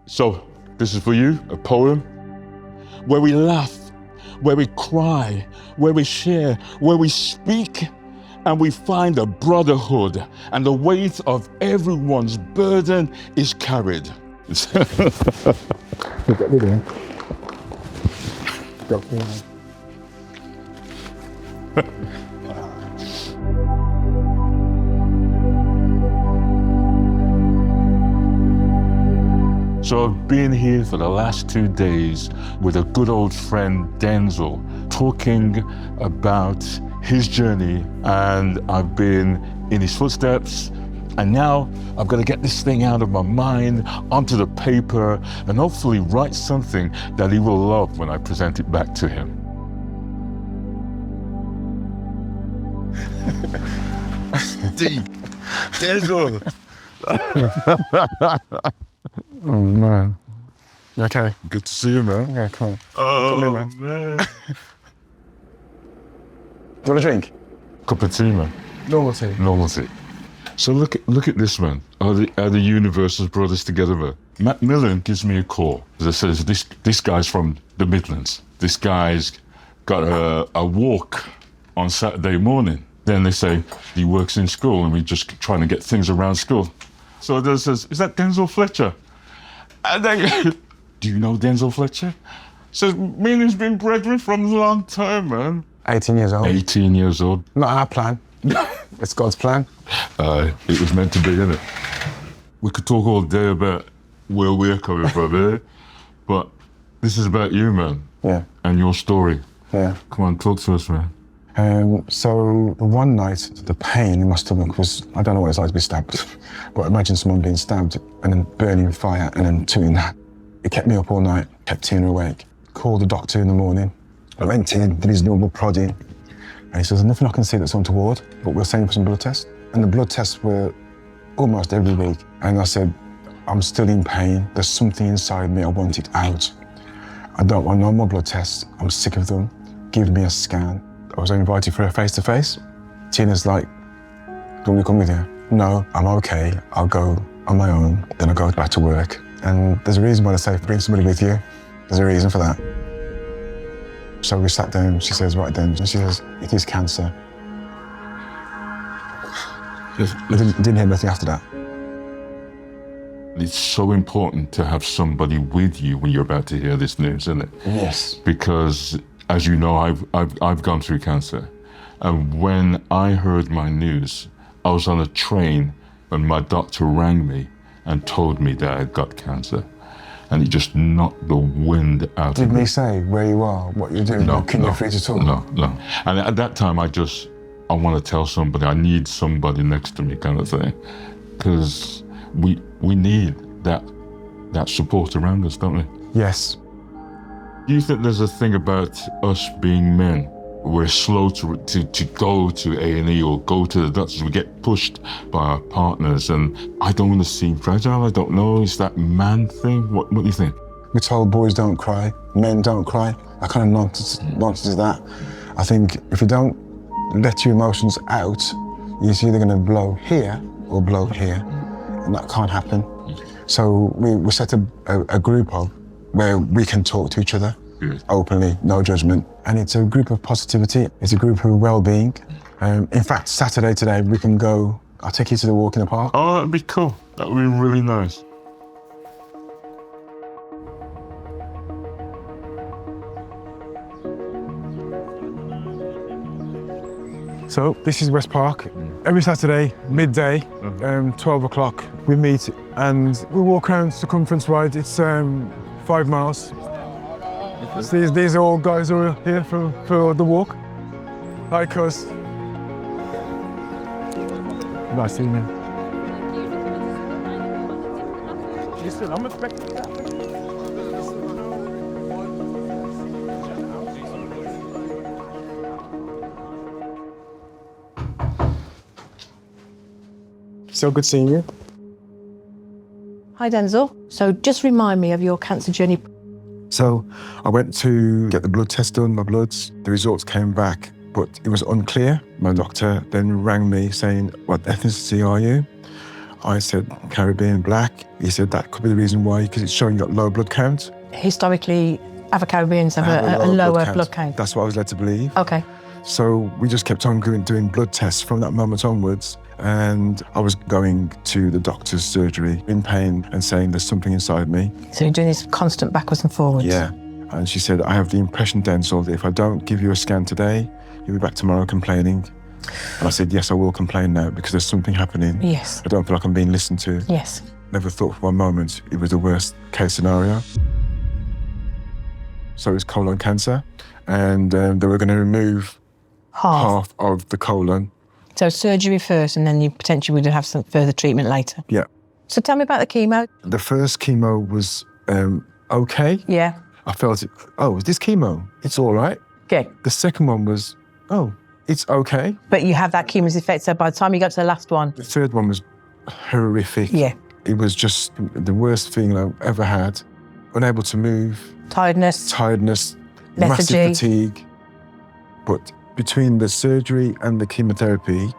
So this is for you, a poem where we laugh, where we cry, where we share, where we speak, and we find a brotherhood, and the weight of everyone's burden is carried. So I've been here for the last 2 days with a good old friend, Denzil, talking about his journey, and I've been in his footsteps, and now I've got to get this thing out of my mind onto the paper and hopefully write something that he will love when I present it back to him. Denzil! Oh man. You okay? Good to see you, man. Yeah, come on. Oh, Come in, man. Do you want a drink? Cup of tea, man. Normal tea. Normal tea. So look at this, man. How the universe has brought us together, man. Macmillan gives me a call. That says, this guy's from the Midlands. This guy's got a walk on Saturday morning. Then they say he works in school and we're just trying to get things around school. So they says, is that Denzil Fletcher? And they, do you know Denzil Fletcher? Says, me and he's been brethren from a long time, man. 18 years old. 18 years old. Not our plan. It's God's plan. It was meant to be, innit? We could talk all day about where we're coming from, eh? But this is about you, man. Yeah. And your story. Yeah. Come on, talk to us, man. So one night, the pain in my stomach was, I don't know what it's like to be stabbed, but imagine someone being stabbed and then burning fire and then doing that. It kept me up all night, kept Tina awake. Called the doctor in the morning. I went in, did his normal prodding, and he says, there's nothing I can see that's untoward, but we're sending for some blood tests. And the blood tests were almost every week. And I said, I'm still in pain. There's something inside me, I want it out. I don't want no more blood tests. I'm sick of them. Give me a scan. I was invited for a face-to-face. Tina's like, do you want me to come with you? No, I'm okay. I'll go on my own, then I'll go back to work. And there's a reason why they say bring somebody with you. There's a reason for that. So we sat down, she says, right then, and she says, it is cancer. I didn't hear nothing after that. It's so important to have somebody with you when you're about to hear this news, isn't it? Yes. Because, as you know, I've gone through cancer. And when I heard my news, I was on a train and my doctor rang me and told me that I got cancer. And it just knocked the wind out of me. Didn't he say where you are, what you're doing? No, Can you free to talk? No. And at that time, I want to tell somebody, I need somebody next to me kind of thing. Because we need that support around us, don't we? Yes. Do you think there's a thing about us being men? We're slow to go to A&E or go to the doctors. We get pushed by our partners, and I don't want to seem fragile. I don't know. Is that man thing? What do you think? We're told boys don't cry, men don't cry. That kind of nonsense is that. I think if you don't let your emotions out, you're either going to blow here or blow here, and that can't happen. So we set a group up where we can talk to each other. Good. Openly, no judgment. And it's a group of positivity. It's a group of well-being. In fact, Saturday today, we can go, I'll take you to the walk in the park. Oh, that'd be cool. That would be really nice. So this is West Park. Every Saturday, midday, 12 o'clock, we meet and we walk around circumference-wide. It's 5 miles. So these are all guys who are here for the walk, like us. Nice seeing you. I'm expecting that. So good seeing you. Hi, Denzil. So just remind me of your cancer journey. So I went to get the blood test done, my bloods. The results came back, but it was unclear. My doctor then rang me saying, what ethnicity are you? I said Caribbean black. He said that could be the reason why, because it's showing you got low blood count. Historically, Afro-Caribbeans have a lower blood count. That's what I was led to believe. Okay. So we just kept on doing blood tests from that moment onwards. And I was going to the doctor's surgery in pain and saying there's something inside me. So you're doing this constant backwards and forwards? Yeah. And she said, I have the impression, Denzil, that if I don't give you a scan today, you'll be back tomorrow complaining. And I said, yes, I will complain now because there's something happening. Yes. I don't feel like I'm being listened to. Yes. Never thought for one moment it was the worst case scenario. So it's colon cancer, and they were going to remove half of the colon. So surgery first, and then you potentially would have some further treatment later. Yeah. So tell me about the chemo. The first chemo was okay. Yeah. I felt it. Oh, is this chemo? It's all right. Okay. The second one was, oh, it's okay. But you have that chemotherapy effect, so by the time you got to the last one... The third one was horrific. Yeah. It was just the worst feeling I've ever had. Unable to move. Tiredness. Massive Lethargy. fatigue. But between the surgery and the chemotherapy,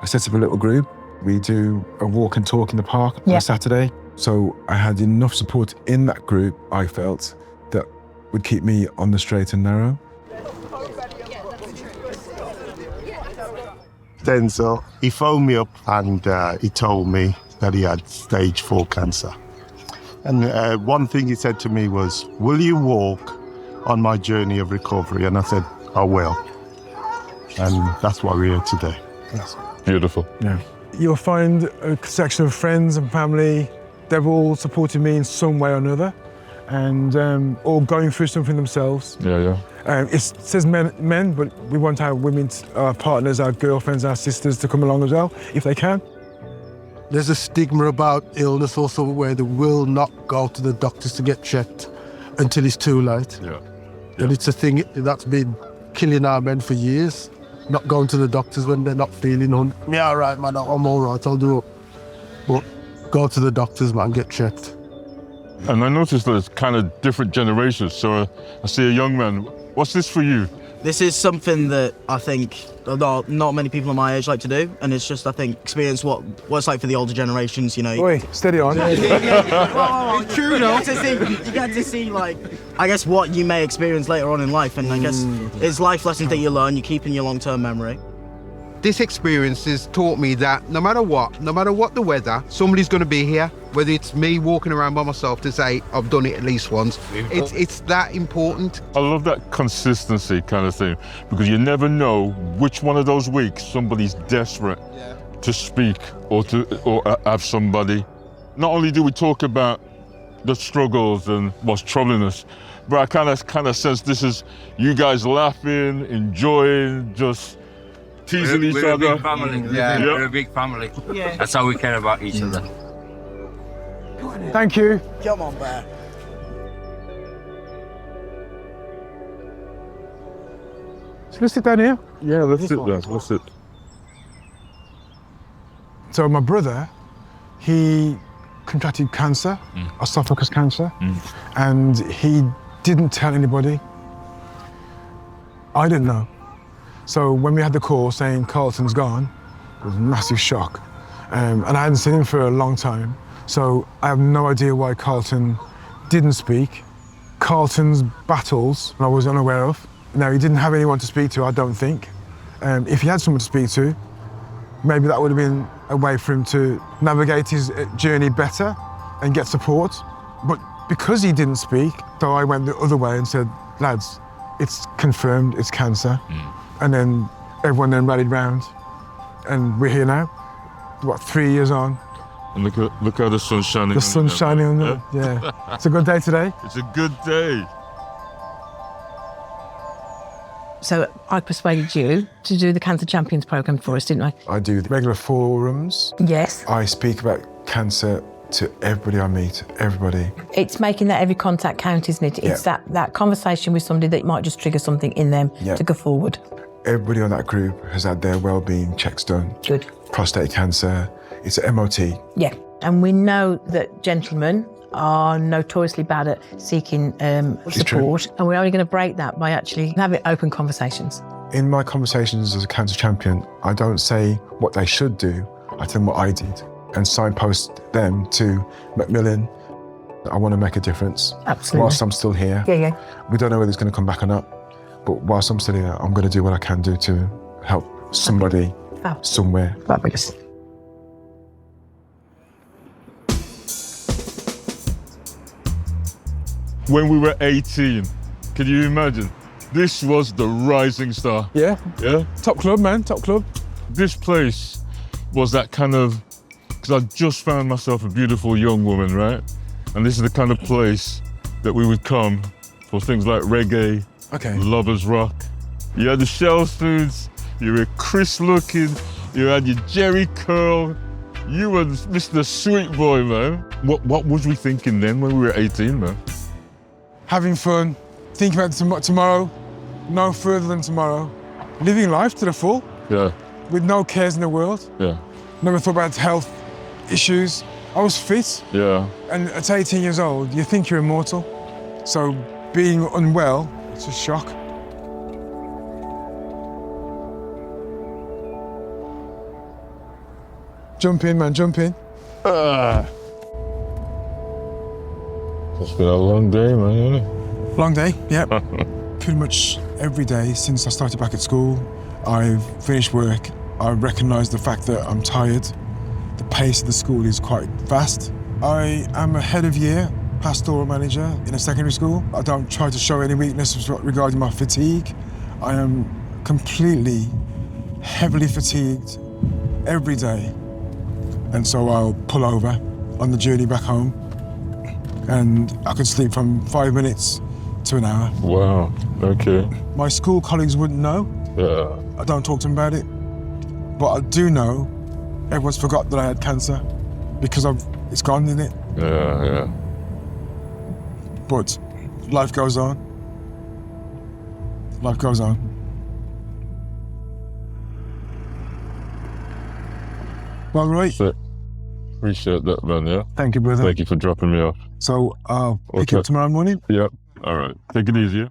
I set up a little group. We do a walk and talk in the park on a Saturday. So I had enough support in that group, I felt, that would keep me on the straight and narrow. Denzil, he phoned me up and he told me that he had stage 4 cancer. And one thing he said to me was, will you walk on my journey of recovery? And I said, I will. And that's why we're here today. Yes. Beautiful. Yeah. You'll find a section of friends and family, they've all supported me in some way or another, and all going through something themselves. Yeah. It says men, but we want our women, our partners, our girlfriends, our sisters to come along as well, if they can. There's a stigma about illness also where they will not go to the doctors to get checked until it's too late. Yeah. And it's a thing that's been killing our men for years, not going to the doctors when they're not feeling yeah, all right, man, I'm all right, I'll do it. But go to the doctors, man, get checked. And I noticed that it's kind of different generations. So I see a young man. What's this for you? This is something that I think not many people of my age like to do, and it's just, I think, experience what it's like for the older generations, you know. Oi, steady on. It's true, though. You get to see, like, I guess what you may experience later on in life, and I guess it's life lessons that you learn, you keep in your long-term memory. This experience has taught me that no matter what the weather, somebody's going to be here. Whether it's me walking around by myself to say I've done it at least once, it's that important. I love that consistency kind of thing, because you never know which one of those weeks somebody's desperate to speak or have somebody. Not only do we talk about the struggles and what's troubling us, but I kind of sense this is you guys laughing, enjoying, just teasing each we're other. A big family. We're a big family. Yeah. That's how we care about each other. Thank you. Come on, Bear. So let's sit down here. Yeah, let's sit there. Let's sit. So my brother, he contracted cancer, esophagus cancer, and he didn't tell anybody. I didn't know. So when we had the call saying Carlton's gone, it was a massive shock. And I hadn't seen him for a long time. So I have no idea why Carlton didn't speak. Carlton's battles I was unaware of. No, he didn't have anyone to speak to, I don't think. If he had someone to speak to, maybe that would have been a way for him to navigate his journey better and get support. But because he didn't speak, so I went the other way and said, lads, it's confirmed, it's cancer. And then everyone then rallied round, and we're here now. What, 3 years on? And look how the sun's shining. The sun's shining on it. Yeah. It's a good day today. It's a good day. So I persuaded you to do the Cancer Champions programme for us, didn't I? I do the regular forums. Yes. I speak about cancer to everybody I meet, everybody. It's making that every contact count, isn't it? It's that conversation with somebody that might just trigger something in them to go forward. Everybody on that group has had their well-being checks done. Good. Prostate cancer, it's an MOT. Yeah, and we know that gentlemen are notoriously bad at seeking support, and we're only going to break that by actually having open conversations. In my conversations as a cancer champion, I don't say what they should do, I tell them what I did. and signpost them to Macmillan. I want to make a difference. Absolutely. Whilst I'm still here. Yeah, yeah. We don't know whether it's going to come back or not, but whilst I'm still here, I'm going to do what I can do to help somebody somewhere. Fabulous. When we were 18, can you imagine? This was the rising star. Yeah. Yeah? Top club, man. Top club. This place was that kind of, because I just found myself a beautiful young woman, right? And this is the kind of place that we would come for things like reggae, lovers rock. You had the shell foods, you were crisp looking, you had your Jerry curl, you were Mr. Sweet Boy, man. What was we thinking then when we were 18, man? Having fun, thinking about tomorrow, no further than tomorrow. Living life to the full. Yeah. With no cares in the world. Yeah. Never thought about health issues. I was fit. Yeah. And at 18 years old, you think you're immortal. So being unwell, it's a shock. Jump in, man, jump in. It's been a long day, man, isn't it? Long day, yeah. Pretty much every day since I started back at school, I've finished work. I recognise the fact that I'm tired. The pace of the school is quite fast. I am a head of year pastoral manager in a secondary school. I don't try to show any weakness regarding my fatigue. I am completely, heavily fatigued every day. And so I'll pull over on the journey back home and I can sleep from 5 minutes to an hour. Wow, okay. My school colleagues wouldn't know. Yeah. I don't talk to them about it. But I do know everyone's forgot that I had cancer because it's gone, isn't it? Yeah, yeah. But life goes on. Life goes on. Well, right. Appreciate that, man, yeah? Thank you, brother. Thank you for dropping me off. So I'll pick you up tomorrow morning? Yep. All right. Take it easy.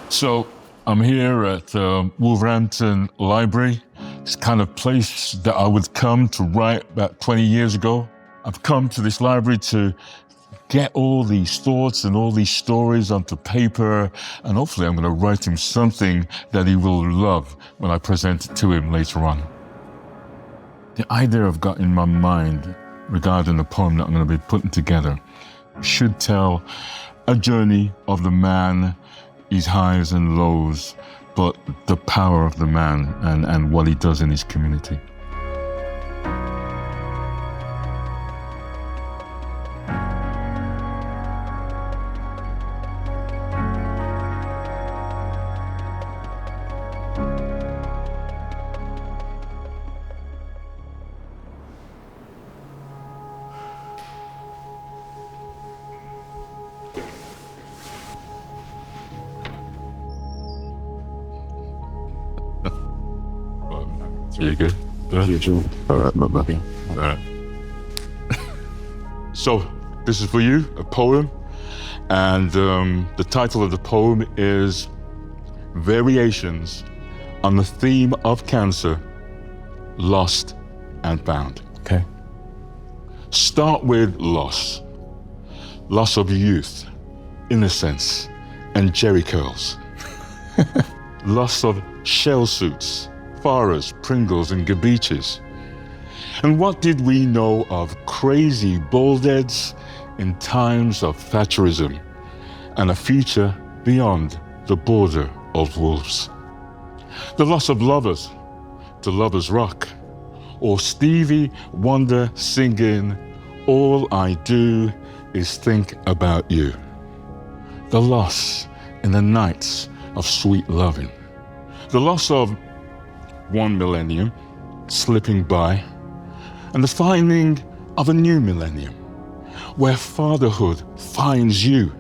So I'm here at Wolverhampton Library. It's the kind of place that I would come to write about 20 years ago. I've come to this library to get all these thoughts and all these stories onto paper, and hopefully I'm going to write him something that he will love when I present it to him later on. The idea I've got in my mind regarding the poem that I'm going to be putting together should tell a journey of the man, his highs and lows, but the power of the man and what he does in his community. You good? All right, my buddy. All right. So, this is for you, a poem. And the title of the poem is Variations on the Theme of Cancer, Lost and Found. Okay. Start with loss. Loss of youth, innocence, and jerry curls. Loss of shell suits, Farahs, Pringles, and Gabeaches. And what did we know of crazy bald heads in times of Thatcherism and a future beyond the border of wolves? The loss of lovers to lovers rock, or Stevie Wonder singing, All I Do Is Think About You. The loss in the nights of sweet loving. The loss of one millennium slipping by, and the finding of a new millennium, where fatherhood finds you,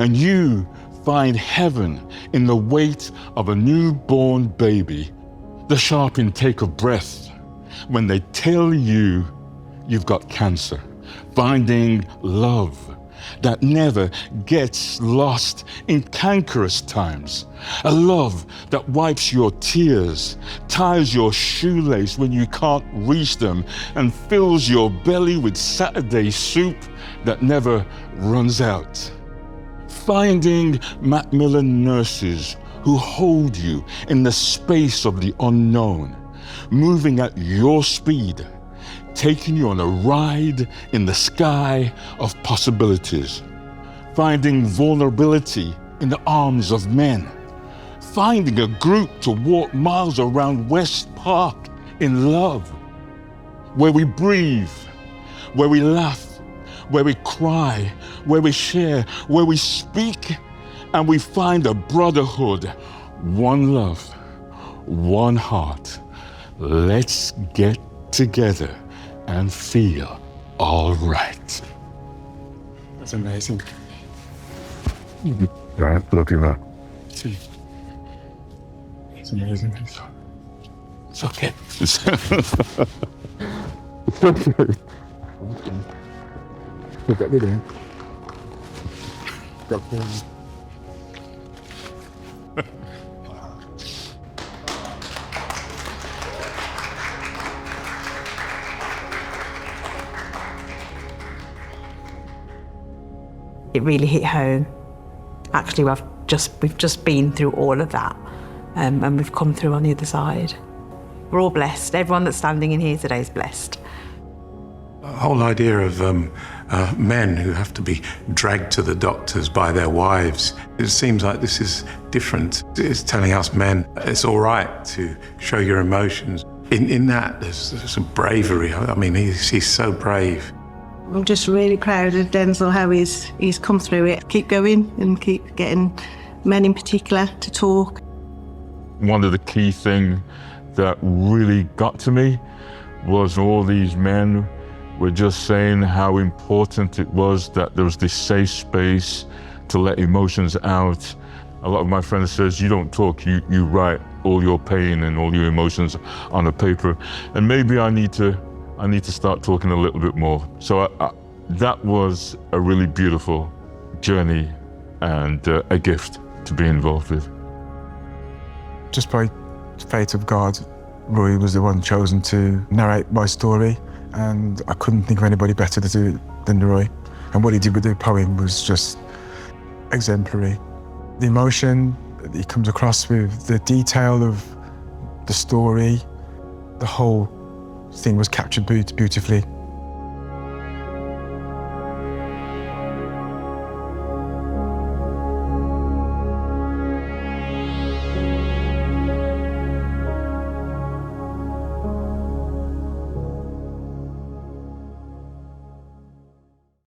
and you find heaven in the weight of a newborn baby, the sharp intake of breath when they tell you you've got cancer, finding love that never gets lost in cankerous times. A love that wipes your tears, ties your shoelace when you can't reach them, and fills your belly with Saturday soup that never runs out. Finding Macmillan nurses who hold you in the space of the unknown, moving at your speed, taking you on a ride in the sky of possibilities. Finding vulnerability in the arms of men. Finding a group to walk miles around West Park in love, where we breathe, where we laugh, where we cry, where we share, where we speak, and we find a brotherhood, one love, one heart. Let's get together and feel all right. That's amazing. Right, look at that. It's amazing. It's okay. Look at it. It really hit home. Actually, we've just been through all of that, and we've come through on the other side. We're all blessed. Everyone that's standing in here today is blessed. The whole idea of men who have to be dragged to the doctors by their wives, it seems like this is different. It's telling us men it's all right to show your emotions. In that, there's some bravery. I mean, he's so brave. I'm just really proud of Denzil, how he's come through it. Keep going and keep getting men in particular to talk. One of the key things that really got to me was all these men were just saying how important it was that there was this safe space to let emotions out. A lot of my friends says, you don't talk, you write all your pain and all your emotions on a paper. And maybe I need to start talking a little bit more. So that was a really beautiful journey and a gift to be involved with. Just by fate of God, Roy was the one chosen to narrate my story, and I couldn't think of anybody better to do it than Roy. And what he did with the poem was just exemplary. The emotion that he comes across with, the detail of the story, the whole thing was captured beautifully.